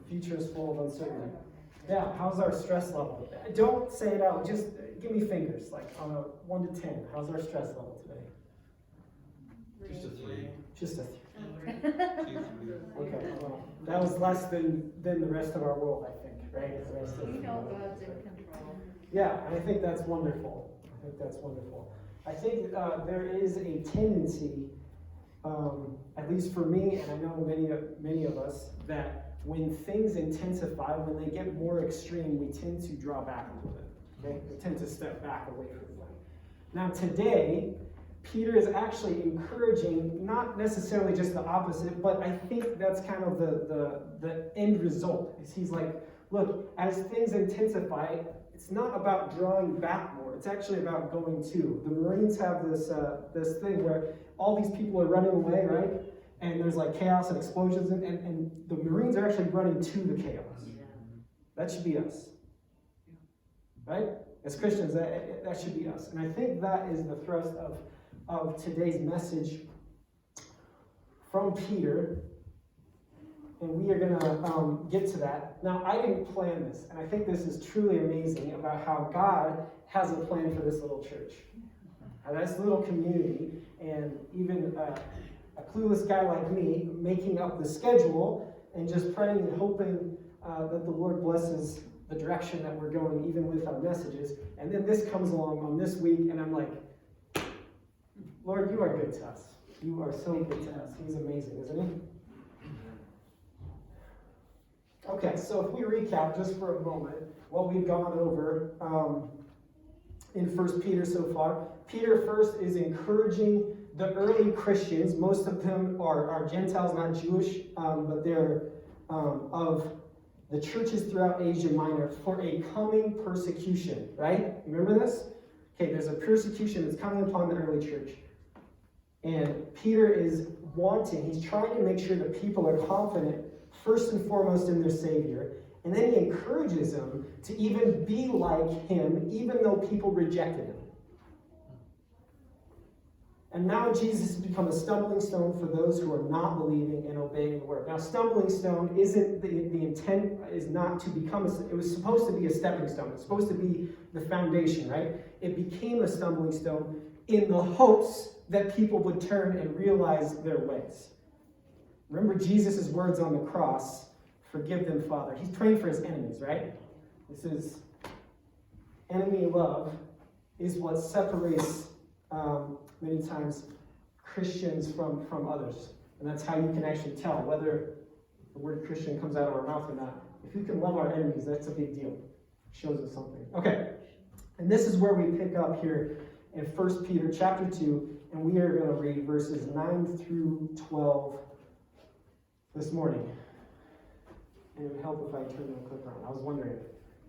future is full of uncertainty. Yeah, how's our stress level? Don't say it out, just give me fingers, like on a 1 to 10. How's our stress level today? Just a 3. Just a 3. Okay, well, that was less than the rest of our world, I think, right? The rest of We know God's in control. Yeah, I think that's wonderful. I think there is a tendency, at least for me, and I know many of us, that when things intensify, when they get more extreme, we tend to draw back a little bit. Okay, we tend to step back away from them. Now today, Peter is actually encouraging, not necessarily just the opposite, but I think that's kind of the end result. Is he's like, look, as things intensify, it's not about drawing back more. It's actually about going to. The Marines have this thing where all these people are running away, right? And there's like chaos and explosions, and the Marines are actually running to the chaos. That should be us. Right? As Christians, that should be us. And I think that is the thrust of today's message from Peter. And we are going to get to that. Now, I didn't plan this, and I think this is truly amazing about how God has a plan for this little church. This little community, and even a clueless guy like me making up the schedule and just praying and hoping that the Lord blesses the direction that we're going, even with our messages. And then this comes along on this week, and I'm like, Lord, you are good to us. You are so good to us. He's amazing, isn't he? Okay, so if we recap just for a moment what we've gone over in 1 Peter so far. Peter first is encouraging the early Christians. Most of them are Gentiles, not Jewish, but they're of the churches throughout Asia Minor for a coming persecution, right? Remember this? Okay, there's a persecution that's coming upon the early church. And Peter is he's trying to make sure that people are confident first and foremost in their Savior, and then he encourages them to even be like him, even though people rejected him. And now Jesus has become a stumbling stone for those who are not believing and obeying the word. Now, stumbling stone isn't the intent is not to become it was supposed to be a stepping stone. It's supposed to be the foundation, right? It became a stumbling stone in the hopes that people would turn and realize their ways. Remember Jesus' words on the cross, forgive them, Father. He's praying for his enemies, right? This is enemy love is what separates many times Christians from others. And that's how you can actually tell whether the word Christian comes out of our mouth or not. If we can love our enemies, that's a big deal. It shows us something. Okay, and this is where we pick up here in 1 Peter chapter 2, and we are going to read verses 9 through 12 this morning. And it would help if I turned the clicker on. I was wondering.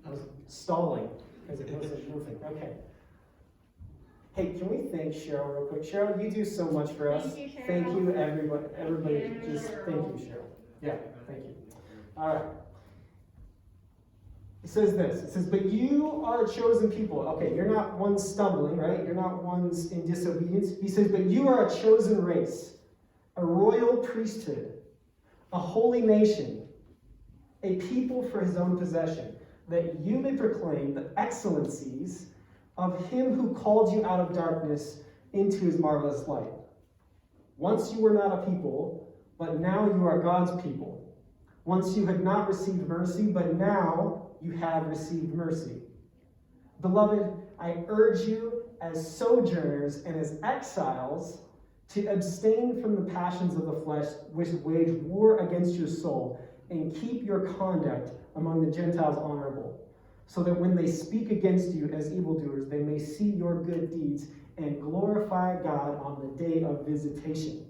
I was stalling because it wasn't moving. Okay. Hey, can we thank Cheryl real quick? Cheryl, you do so much for us. Thank you, Cheryl. Thank you, everybody. Everybody, just thank you, Cheryl. Yeah, thank you. All right. It says this. It says, but you are a chosen people. Okay, you're not ones stumbling, right? You're not ones in disobedience. He says, but you are a chosen race, a royal priesthood, a holy nation, a people for his own possession, that you may proclaim the excellencies of him who called you out of darkness into his marvelous light. Once you were not a people, but now you are God's people. Once you had not received mercy, but now you have received mercy. Beloved, I urge you as sojourners and as exiles to abstain from the passions of the flesh which wage war against your soul, and keep your conduct among the Gentiles honorable, so that when they speak against you as evildoers, they may see your good deeds and glorify God on the day of visitation.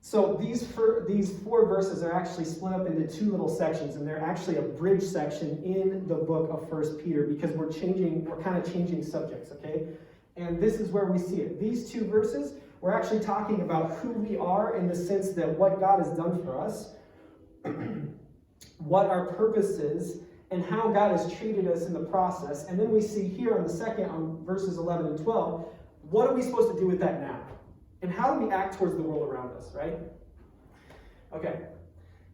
So these four verses are actually split up into two little sections, and they're actually a bridge section in the book of 1 Peter, because we're kind of changing subjects, okay? And this is where we see it. These two verses, we're actually talking about who we are in the sense that what God has done for us, what our purpose is, and how God has treated us in the process. And then we see here on the second, on verses 11 and 12, what are we supposed to do with that now? And how do we act towards the world around us, right? Okay.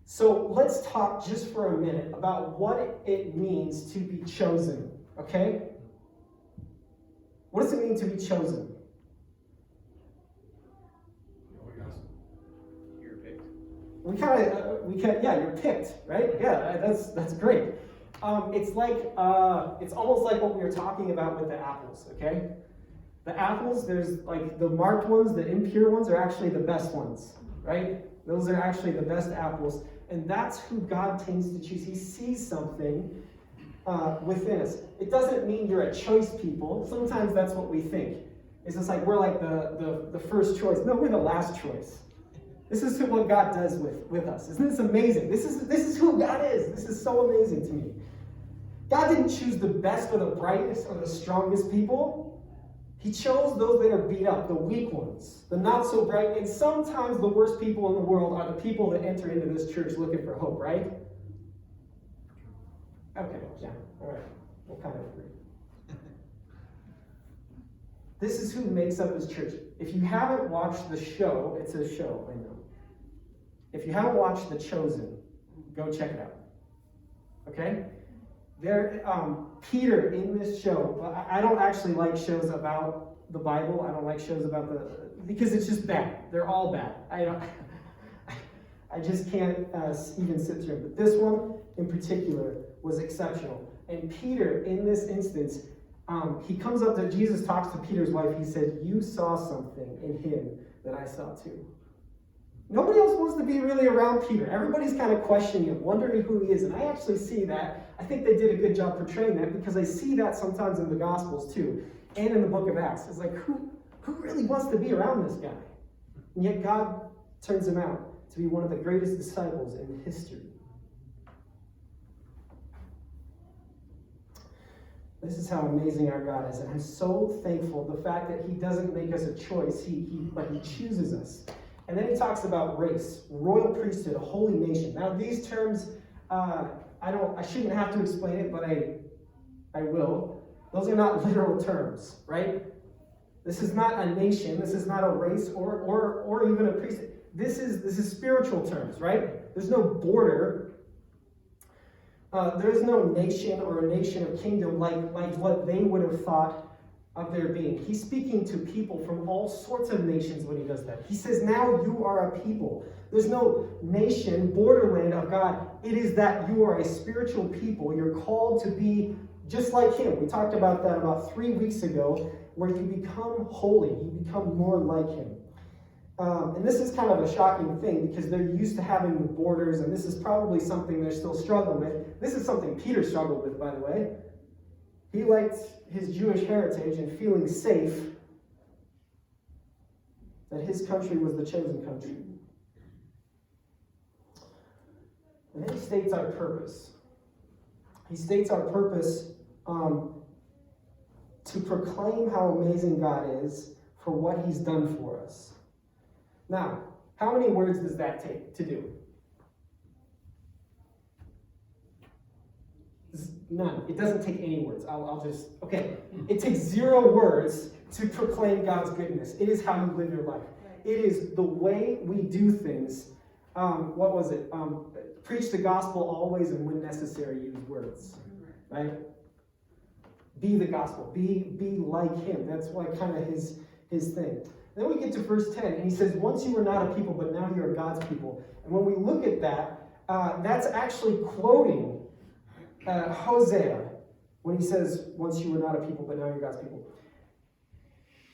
So let's talk just for a minute about what it means to be chosen, okay? What does it mean to be chosen? You're picked. Yeah, you're picked, right? Yeah, that's great. It's almost like what we were talking about with the apples, okay? The apples, there's like the marked ones, the impure ones are actually the best ones, right? Those are actually the best apples. And that's who God tends to choose. He sees something within us. It doesn't mean you're a choice people. Sometimes that's what we think. It's just like we're like the first choice. No, we're the last choice. This is what God does with us. Isn't this amazing? This is who God is. This is so amazing to me. God didn't choose the best or the brightest or the strongest people. He chose those that are beat up, the weak ones, the not so bright, and sometimes the worst people in the world are the people that enter into this church looking for hope, right? Okay, yeah, all right. We'll kind of agree. This is who makes up his church. If you haven't watched the show, it's a show, I know. If you haven't watched The Chosen, go check it out. Okay? Peter in this show, I don't actually like shows about the Bible. I don't like shows about because it's just bad. They're all bad. I just can't even sit through it. But this one in particular was exceptional. And Peter, in this instance, he comes up to Jesus, talks to Peter's wife. He said, "You saw something in him that I saw too." Nobody else wants to be really around Peter. Everybody's kind of questioning him, wondering who he is. And I actually see that. I think they did a good job portraying that because I see that sometimes in the Gospels too, and in the book of Acts. It's like, who really wants to be around this guy? And yet God turns him out to be one of the greatest disciples in history. This is how amazing our God is. And I'm so thankful the fact that he doesn't make us a choice, but he chooses us. And then he talks about race, royal priesthood, a holy nation. Now these terms, I shouldn't have to explain it, but I will. Those are not literal terms, right? This is not a nation. This is not a race or even a priesthood. This is spiritual terms, right? There's no border. There is no nation or a nation or kingdom like what they would have thought of their being. He's speaking to people from all sorts of nations when he does that. He says, now you are a people. There's no nation, borderland of God. It is that you are a spiritual people. You're called to be just like him. We talked about that about 3 weeks ago, where you become holy. You become more like him. And this is kind of a shocking thing because they're used to having the borders, and this is probably something they're still struggling with. This is something Peter struggled with, by the way. He liked his Jewish heritage and feeling safe that his country was the chosen country. And then he states our purpose. He states our purpose to proclaim how amazing God is for what he's done for us. Now, how many words does that take to do? None. It doesn't take any words. Okay. It takes 0 words to proclaim God's goodness. It is how you live your life. It is the way we do things. What was it? Preach the gospel always, and when necessary, use words. Right? Be the gospel. Be like him. That's why kind of his thing. Then we get to verse 10, and he says, once you were not a people, but now you are God's people. And when we look at that, that's actually quoting Hosea, when he says, once you were not a people, but now you're God's people.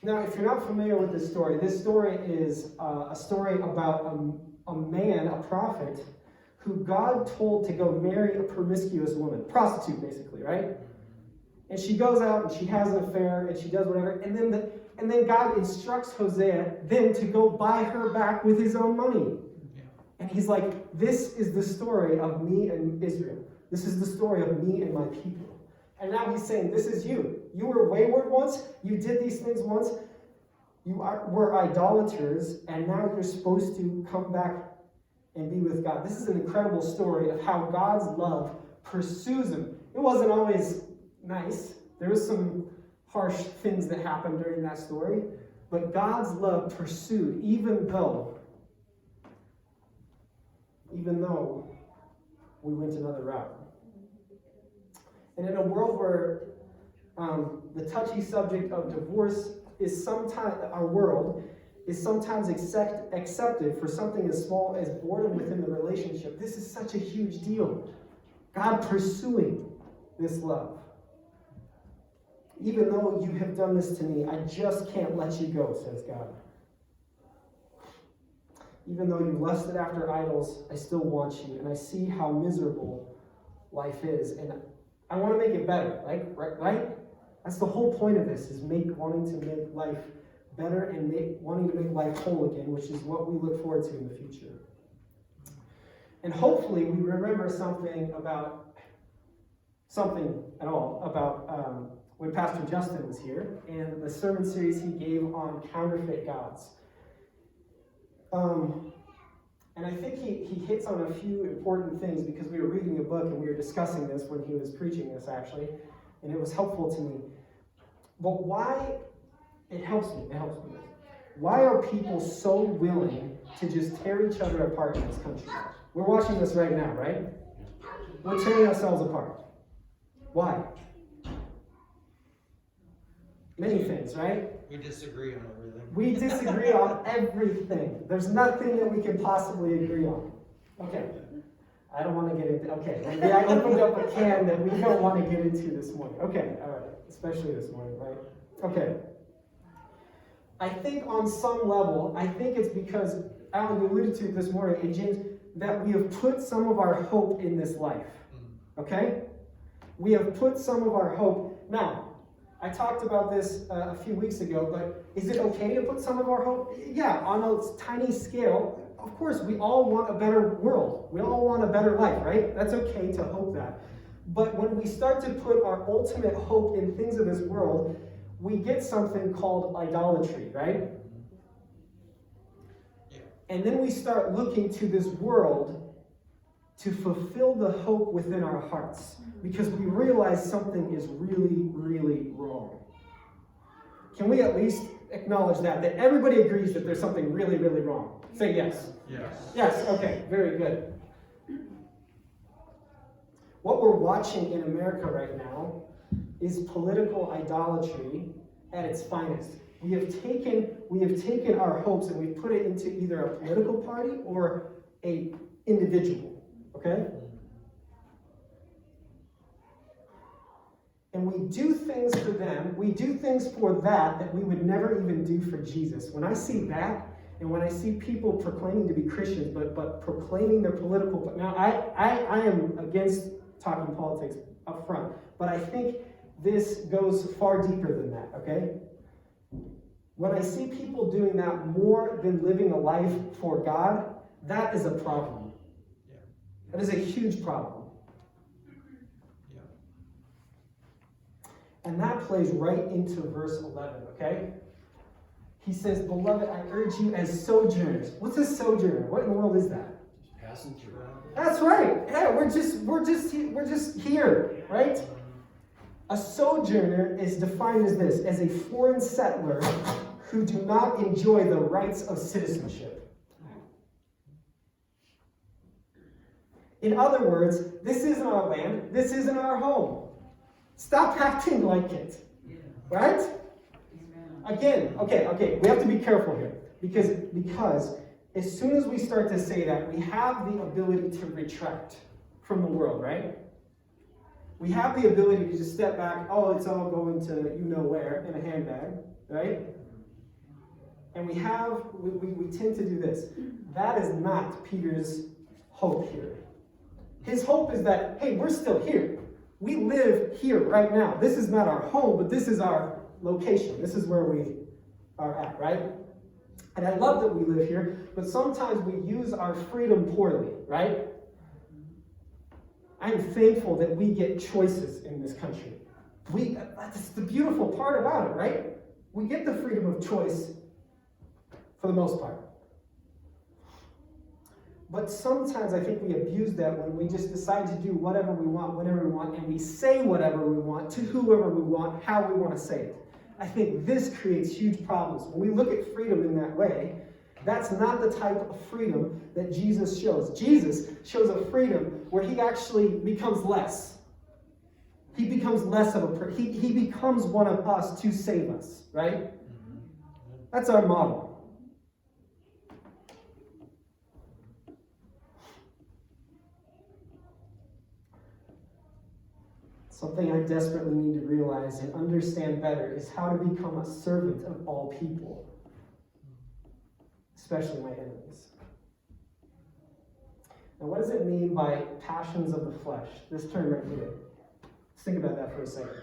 Now, if you're not familiar with this story is a story about a man, a prophet, who God told to go marry a promiscuous woman, prostitute basically, right? And she goes out and she has an affair and she does whatever, and then God instructs Hosea then to go buy her back with his own money. Yeah. And he's like, this is the story of me and Israel. This is the story of me and my people. And now he's saying, this is you. You were wayward once. You did these things once. You were idolaters, and now you're supposed to come back and be with God. This is an incredible story of how God's love pursues him. It wasn't always nice. There was some harsh things that happened during that story. But God's love pursued, even though even though we went another route. And in a world where the touchy subject of divorce is sometimes, our world is sometimes accepted for something as small as boredom within the relationship, this is such a huge deal. God pursuing this love. Even though you have done this to me, I just can't let you go, says God. Even though you lusted after idols, I still want you, and I see how miserable life is, and I want to make it better, right? That's the whole point of this, is wanting to make life better and wanting to make life whole again, which is what we look forward to in the future. And hopefully we remember something at all about when Pastor Justin was here and the sermon series he gave on counterfeit gods. And I think he hits on a few important things, because we were reading a book and we were discussing this when he was preaching this, actually, and it was helpful to me. But why, it helps me. Why are people so willing to just tear each other apart in this country? We're watching this right now, right? We're tearing ourselves apart. Why? Many things, right? We disagree on everything. We disagree on everything. There's nothing that we can possibly agree on. Okay. I don't want to get into, okay. Maybe I opened up a can that we don't want to get into this morning. Okay, all right. Especially this morning, right? Okay. I think on some level, I think it's because, Alan, you alluded to it this morning, and James, that we have put some of our hope in this life. Okay? We have put some of our hope. Now, I talked about this a few weeks ago, but is it okay to put some of our hope? Yeah, on a tiny scale. Of course, we all want a better world. We all want a better life, right? That's okay to hope that. But when we start to put our ultimate hope in things of this world, we get something called idolatry, right? Yeah. And then we start looking to this world to fulfill the hope within our hearts, because we realize something is really, really wrong. Can we at least acknowledge that everybody agrees that there's something really, really wrong? Say yes. Yes. Yes, okay, very good. What we're watching in America right now is political idolatry at its finest. We have taken our hopes and we've put it into either a political party or a individual, okay? And we do things for them, we do things for that we would never even do for Jesus. When I see that, and when I see people proclaiming to be Christians, but proclaiming their political, now I am against talking politics up front, but I think this goes far deeper than that, okay? When I see people doing that more than living a life for God, that is a problem. Yeah. That is a huge problem. Yeah. And that plays right into verse 11, okay? He says, "Beloved, I urge you as sojourners." What's a sojourner? What in the world is that? Just passing through. That's right. Yeah, we're just here, right? A sojourner is defined as this: as a foreign settler who do not enjoy the rights of citizenship. In other words, this isn't our land. This isn't our home. Stop acting like it, right? Again, okay, we have to be careful here, because as soon as we start to say that, we have the ability to retract from the world, right? We have the ability to just step back. Oh, it's all going to you know where in a handbag, right? And we tend to do this. That is not Peter's hope here. His hope is that, hey, we're still here. We live here right now. This is not our home, but this is our location. This is where we are at, right? And I love that we live here, but sometimes we use our freedom poorly, right? I'm thankful that we get choices in this country. That's the beautiful part about it, right? We get the freedom of choice for the most part. But sometimes I think we abuse that when we just decide to do whatever we want, whenever we want, and we say whatever we want to whoever we want, how we want to say it. I think this creates huge problems. When we look at freedom in that way, That's not the type of freedom that Jesus shows. Jesus shows a freedom where he actually becomes less. He becomes less of a person. He becomes one of us to save us, right? That's our model. Something I desperately need to realize and understand better is how to become a servant of all people, especially my enemies. Now, what does it mean by passions of the flesh? This term right here. Let's think about that for a second.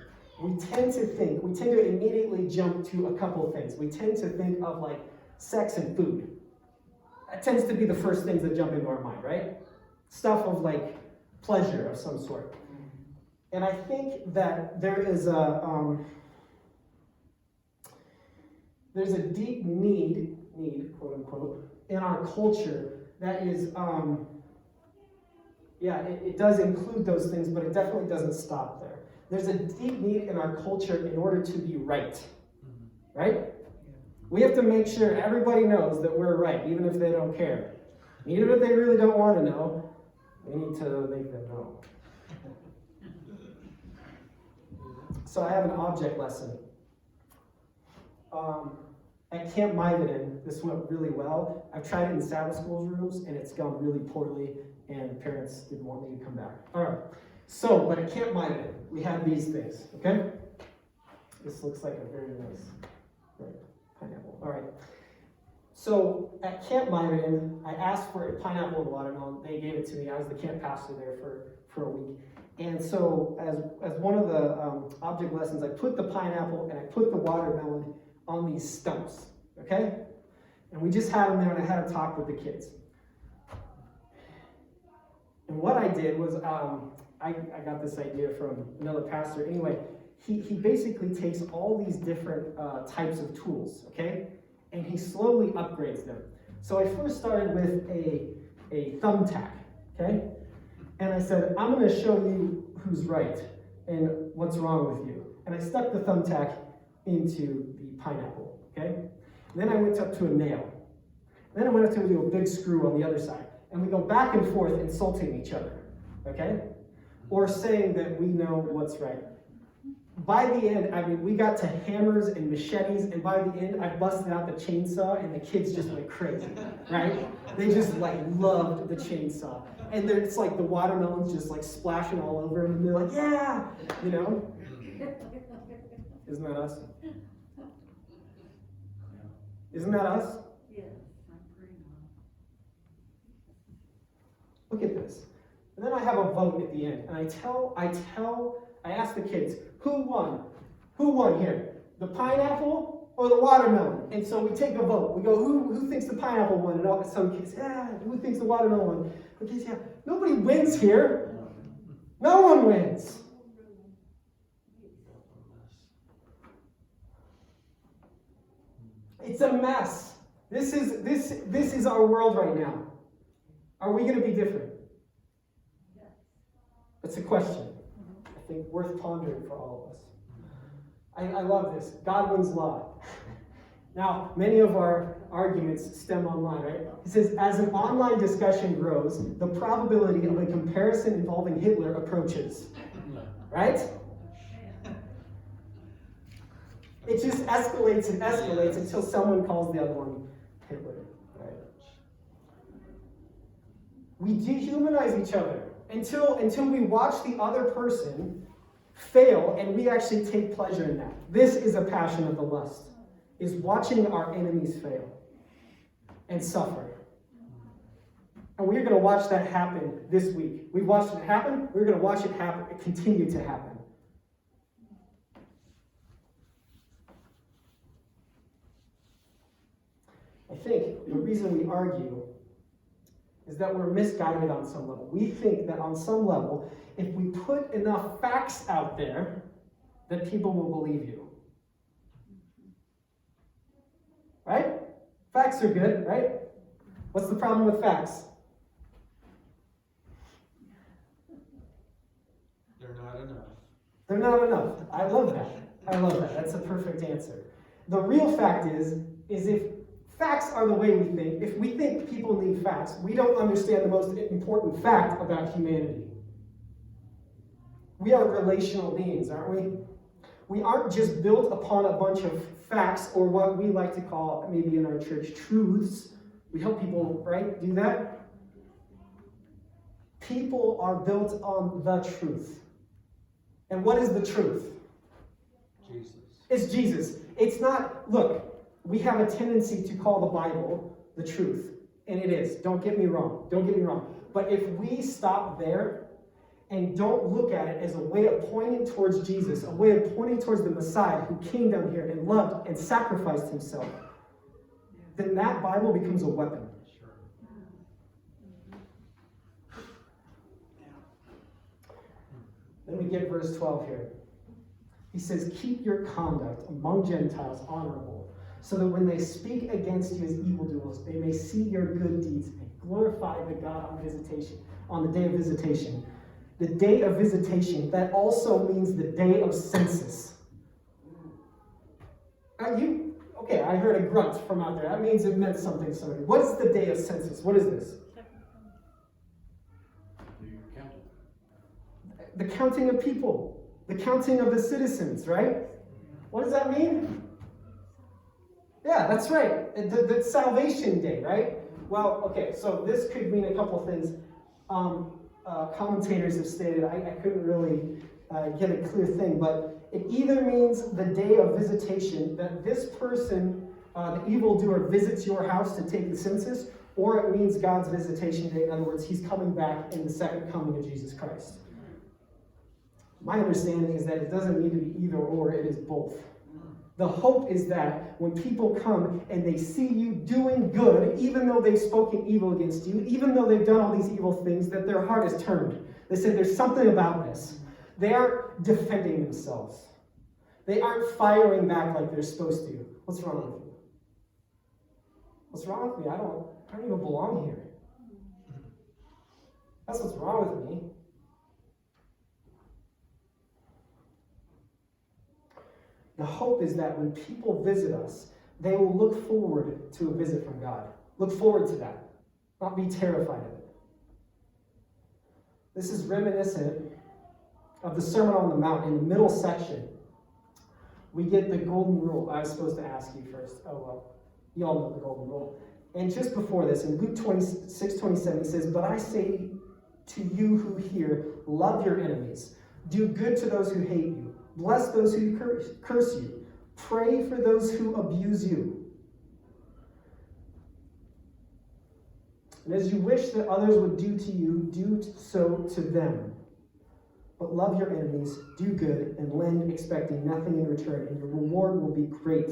We tend to immediately jump to a couple of things. We tend to think of like sex and food. That tends to be the first things that jump into our mind, right? Stuff of like pleasure of some sort. And I think that there's a deep need, quote unquote, in our culture that is, it does include those things, but it definitely doesn't stop there. There's a deep need in our culture in order to be right, right? We have to make sure everybody knows that we're right, even if they don't care. Even if they really don't want to know, we need to make them know. So I have an object lesson. At Camp Miveden, this went really well. I've tried it in Sabbath school's rooms, and it's gone really poorly, and parents didn't want me to come back. All right. So, but at Camp Miveden, we had these things, okay? This looks like a very nice pineapple. All right. So at Camp Miveden, I asked for a pineapple and watermelon. They gave it to me. I was the camp pastor there for a week. And so as one of the object lessons, I put the pineapple and I put the watermelon on these stumps, okay? And we just had them there, and I had a talk with the kids. And what I did was, I got this idea from another pastor. Anyway, he basically takes all these different types of tools, okay? And he slowly upgrades them. So I first started with a thumbtack, okay? And I said, I'm going to show you who's right and what's wrong with you. And I stuck the thumbtack into the pineapple, okay? And then I went up to a nail. And then I went up to a big screw on the other side. And we go back and forth insulting each other, okay? Or saying that we know what's right. By the end, I mean, we got to hammers and machetes, and by the end, I busted out the chainsaw, and the kids just went crazy, right? They just, like, loved the chainsaw. And it's like the watermelon's just, like, splashing all over them, and they're like, yeah! You know? Isn't that us? Isn't that us? Yes, I'm pretty Look at this. And then I have a vote at the end, and I ask the kids, who won? Who won here? The pineapple or the watermelon? And so we take a vote. We go, who thinks the pineapple won? And some kids, yeah, who thinks the watermelon won? The kids, yeah. Nobody wins here. No one wins. It's a mess. This is our world right now. Are we going to be different? It's a question. I think worth pondering for all of us. I love this. God wins law. Now, many of our arguments stem online, right? It says, as an online discussion grows, the probability of a comparison involving Hitler approaches. Right? It just escalates and escalates until someone calls the other one Hitler. Right? We dehumanize each other until we watch the other person fail, and we actually take pleasure in that. This is a passion of the lust, is watching our enemies fail and suffer. And we're going to watch that happen this week. We watched it happen. We're going to watch it happen. It continue to happen. I think the reason we argue is that we're misguided on some level. We think that on some level, if we put enough facts out there, that people will believe you. Right? Facts are good, right? What's the problem with facts? They're not enough. They're not enough. I love that. That's a perfect answer. The real fact is if Facts are the way we think. If we think people need facts, we don't understand the most important fact about humanity. We are relational beings, aren't we? We aren't just built upon a bunch of facts or what we like to call, maybe in our church, truths. We help people, right, do that. People are built on the truth. And what is the truth? Jesus. It's Jesus. It's not, look, we have a tendency to call the Bible the truth. And it is. Don't get me wrong. Don't get me wrong. But if we stop there and don't look at it as a way of pointing towards Jesus, a way of pointing towards the Messiah who came down here and loved and sacrificed himself, then that Bible becomes a weapon. Sure. Then we get verse 12 here. He says, keep your conduct among Gentiles honorable, so that when they speak against you as evildoers, they may see your good deeds and glorify the God on the day of visitation. The day of visitation, that also means the day of census. Okay, I heard a grunt from out there. That means it meant something. What is the day of census? What is this? The counting of people. The counting of the citizens, right? What does that mean? Yeah, that's right. The salvation day, right? Well, okay, so this could mean a couple things. Commentators have stated, I couldn't really get a clear thing, but it either means the day of visitation, that this person, the evildoer, visits your house to take the census, or it means God's visitation day. In other words, he's coming back in the second coming of Jesus Christ. My understanding is that it doesn't need to be either or, it is both. The hope is that when people come and they see you doing good, even though they've spoken evil against you, even though they've done all these evil things, that their heart is turned. They say there's something about this. They aren't defending themselves. They aren't firing back like they're supposed to. What's wrong with you? What's wrong with me? I don't even belong here. That's what's wrong with me. The hope is that when people visit us, they will look forward to a visit from God. Look forward to that. Not be terrified of it. This is reminiscent of the Sermon on the Mount. In the middle section, we get the golden rule. I was supposed to ask you first. Oh, well. You all know the golden rule. And just before this, in Luke 26:27, he says, but I say to you who hear, love your enemies. Do good to those who hate you. Bless those who curse you. Pray for those who abuse you. And as you wish that others would do to you, do so to them. But love your enemies, do good, and lend, expecting nothing in return, and your reward will be great.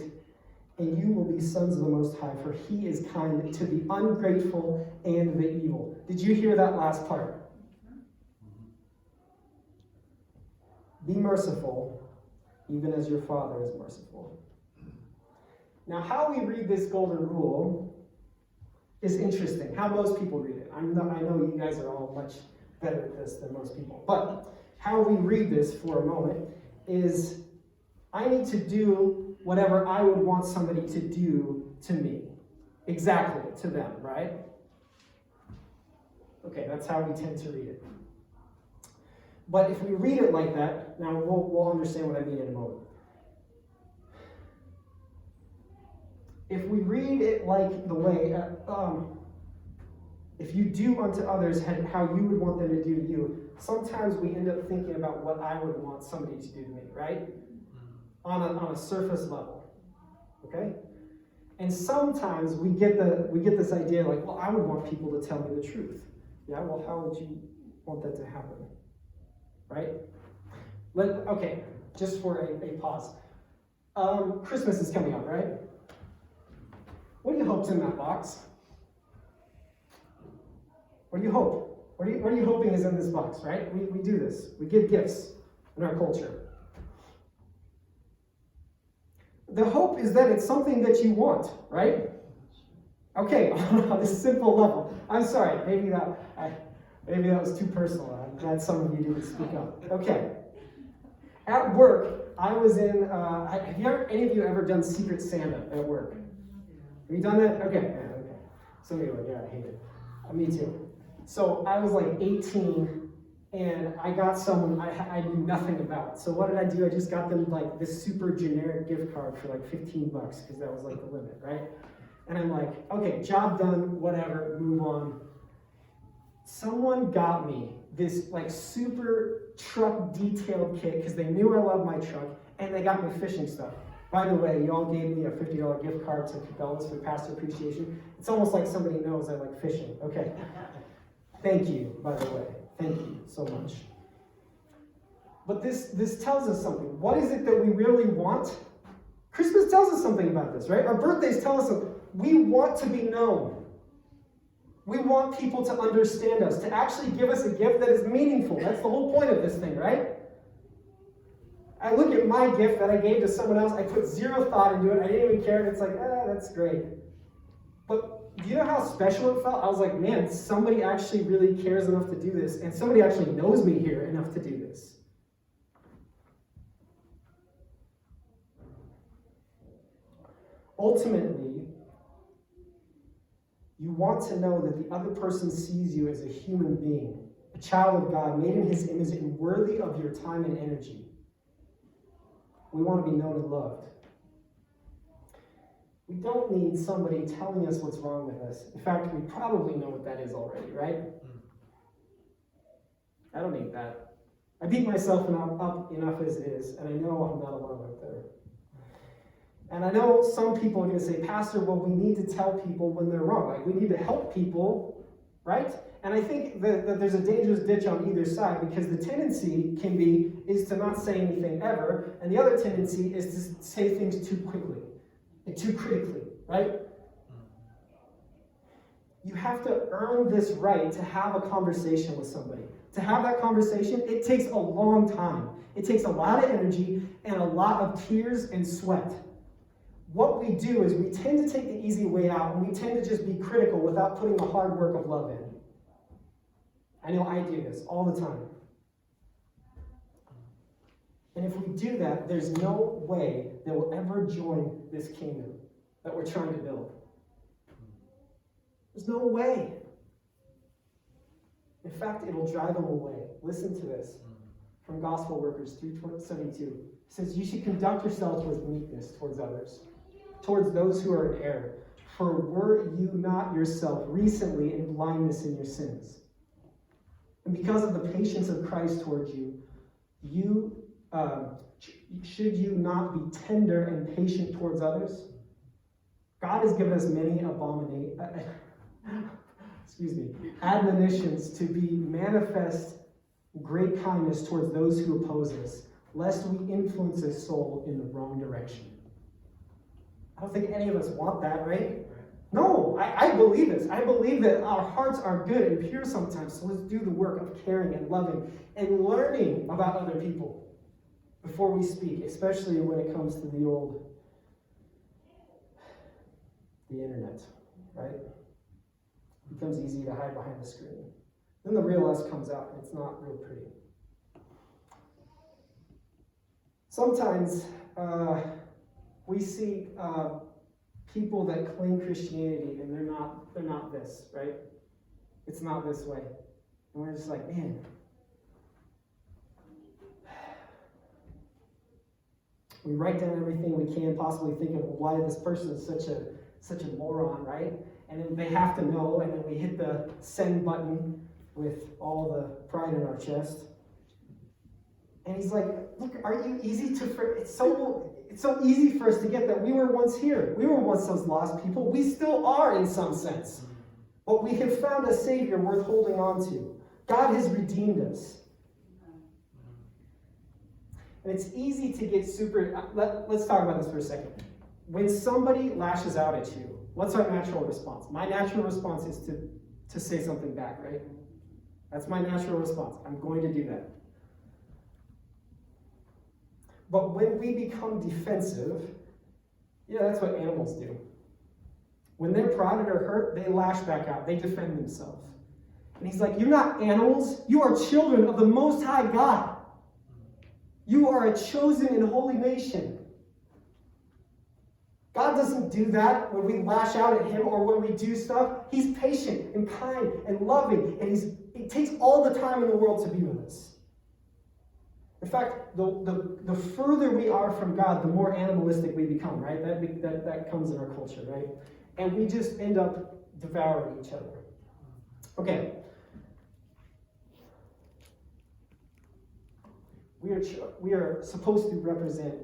And you will be sons of the Most High, for he is kind to the ungrateful and the evil. Did you hear that last part? Be merciful, even as your Father is merciful. Now, how we read this golden rule is interesting. How most people read it. I know you guys are all much better at this than most people. But how we read this for a moment is, I need to do whatever I would want somebody to do to me. Exactly, to them, right? Okay, that's how we tend to read it. But if we read it like that, now we'll understand what I mean in a moment. If we read it like the way, if you do unto others how you would want them to do to you, sometimes we end up thinking about what I would want somebody to do to me, right? On a surface level, okay? And sometimes we get this idea like, well, I would want people to tell me the truth. Yeah, well, how would you want that to happen? Right? Okay, just for a pause. Christmas is coming up, right? What do you hope's in that box? What do you hope? What are you hoping is in this box, right? We do this. We give gifts in our culture. The hope is that it's something that you want, right? Okay, on a simple level. I'm sorry, maybe that was too personal. I'm glad some of you didn't speak up. Okay. At work, I was in, have any of you ever done Secret Santa at work? Have you done that? Okay, yeah, okay. Some of you are like, yeah, I hate it. Me too. So I was like 18, and I got someone I knew nothing about. So what did I do? I just got them like this super generic gift card for like $15, because that was like the limit, right? And I'm like, okay, job done, whatever, move on. Someone got me this like super truck detailed kit because they knew I loved my truck, and they got me fishing stuff. By the way, you all gave me a $50 gift card to Cabela's for Pastor Appreciation. It's almost like somebody knows I like fishing. Okay. Thank you, by the way. Thank you so much. But this tells us something. What is it that we really want? Christmas tells us something about this, right? Our birthdays tell us something. We want to be known. We want people to understand us, to actually give us a gift that is meaningful. That's the whole point of this thing, right? I look at my gift that I gave to someone else, I put zero thought into it, I didn't even care, and it's like, that's great. But do you know how special it felt? I was like, man, somebody actually really cares enough to do this, and somebody actually knows me here enough to do this. Ultimately, you want to know that the other person sees you as a human being, a child of God, made in his image and worthy of your time and energy. We want to be known and loved. We don't need somebody telling us what's wrong with us. In fact, we probably know what that is already, right? I don't need that. I beat myself up enough as it is, and I know I'm not alone out there. And I know some people are going to say, Pastor, well, we need to tell people when they're wrong. Like, we need to help people, right? And I think that there's a dangerous ditch on either side, because the tendency is to not say anything ever, and the other tendency is to say things too quickly and too critically, right? You have to earn this right to have a conversation with somebody. To have that conversation, it takes a long time. It takes a lot of energy and a lot of tears and sweat. What we do is we tend to take the easy way out, and we tend to just be critical without putting the hard work of love in. I know I do this all the time. And if we do that, there's no way they will ever join this kingdom that we're trying to build. There's no way. In fact, it'll drive them away. Listen to this from Gospel Workers 3:72. It says, you should conduct yourselves with meekness towards others, towards those who are in error. For were you not yourself recently in blindness in your sins? And because of the patience of Christ towards you, should you not be tender and patient towards others? God has given us many admonitions to be manifest great kindness towards those who oppose us, lest we influence a soul in the wrong direction. I don't think any of us want that, right? No, I believe this. I believe that our hearts are good and pure sometimes, so let's do the work of caring and loving and learning about other people before we speak, especially when it comes to the internet, right? It becomes easy to hide behind the screen. Then the real us comes out, and it's not real pretty. Sometimes we see people that claim Christianity, and they're not this, right? It's not this way. And we're just like, man. We write down everything we can possibly think of why this person is such a moron, right? And then they have to know, and then we hit the send button with all the pride in our chest. And he's like, look, aren't you easy to it's so easy for us to get that we were once here. We were once those lost people. We still are in some sense. But we have found a Savior worth holding on to. God has redeemed us. And it's easy to get let's talk about this for a second. When somebody lashes out at you, what's our natural response? My natural response is to say something back, right? That's my natural response. I'm going to do that. But when we become defensive, that's what animals do. When they're prodded or hurt, they lash back out. They defend themselves. And he's like, you're not animals. You are children of the Most High God. You are a chosen and holy nation. God doesn't do that when we lash out at him or when we do stuff. He's patient and kind and loving, and it takes all the time in the world to be with us. In fact, the further we are from God, the more animalistic we become, right? That comes in our culture, right? And we just end up devouring each other. Okay. We are supposed to represent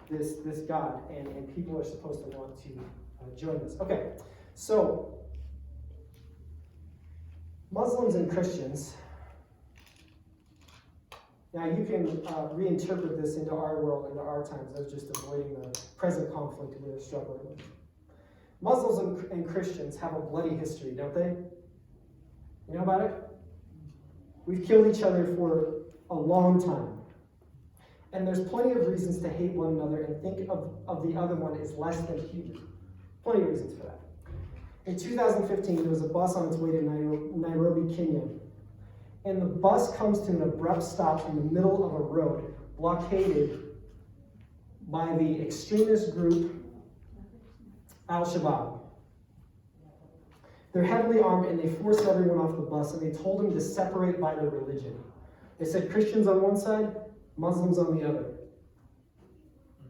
this God, and people are supposed to want to join us. Okay, so Muslims and Christians. Now you can reinterpret this into our world, into our times, as just avoiding the present conflict we're struggling with. Muslims and Christians have a bloody history, don't they? You know about it? We've killed each other for a long time. And there's plenty of reasons to hate one another and think of the other one as less than human. Plenty of reasons for that. In 2015, there was a bus on its way to Nairobi, Kenya. And the bus comes to an abrupt stop in the middle of a road, blockaded by the extremist group Al-Shabaab. They're heavily armed, and they forced everyone off the bus, and they told them to separate by their religion. They said Christians on one side, Muslims on the other.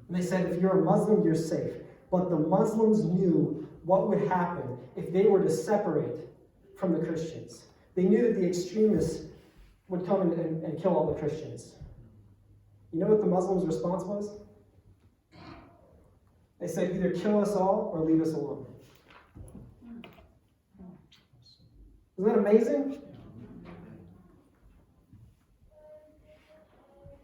And they said, if you're a Muslim, you're safe. But the Muslims knew what would happen if they were to separate from the Christians. They knew that the extremists would come and kill all the Christians. You know what the Muslims' response was? They said, either kill us all or leave us alone. Isn't that amazing?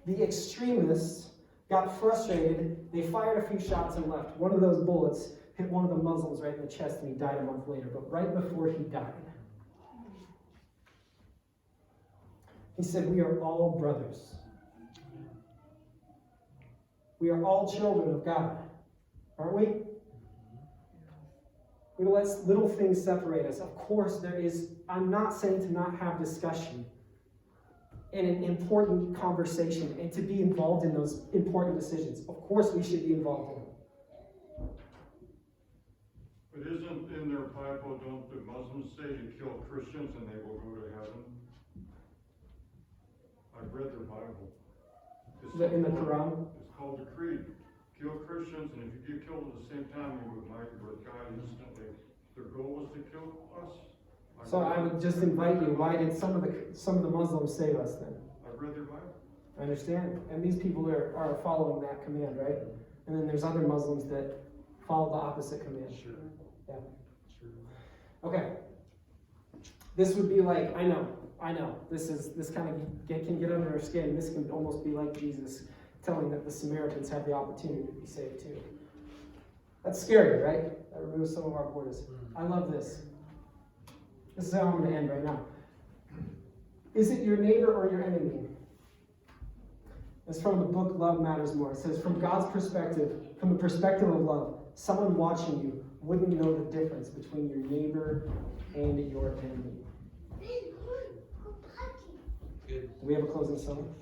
The extremists got frustrated. They fired a few shots and left. One of those bullets hit one of the Muslims right in the chest, and he died a month later. But right before he died, he said, we are all brothers. We are all children of God. Aren't we? We don't let little things separate us. Of course, there is, I'm not saying to not have discussion and an important conversation and to be involved in those important decisions. Of course, we should be involved in them. But isn't in their Bible, don't the Muslims say to kill Christians and they will go to heaven? I've read their Bible. In the Quran? It's called the Creed. Kill Christians, and if you get killed at the same time, you would might with God instantly. Their goal was to kill us. So I would just invite you, why did some of the Muslims save us then? I've read their Bible. I understand. And these people are following that command, right? And then there's other Muslims that follow the opposite command. Sure. Yeah. Sure. Okay. This would be like, I know. This kind of can get under our skin. This can almost be like Jesus telling that the Samaritans have the opportunity to be saved too. That's scary, right? That removes some of our borders. I love this. This is how I'm going to end right now. Is it your neighbor or your enemy? It's from the book Love Matters More. It says, from God's perspective, from the perspective of love, someone watching you wouldn't know the difference between your neighbor and your enemy. Good. Do we have a closing song?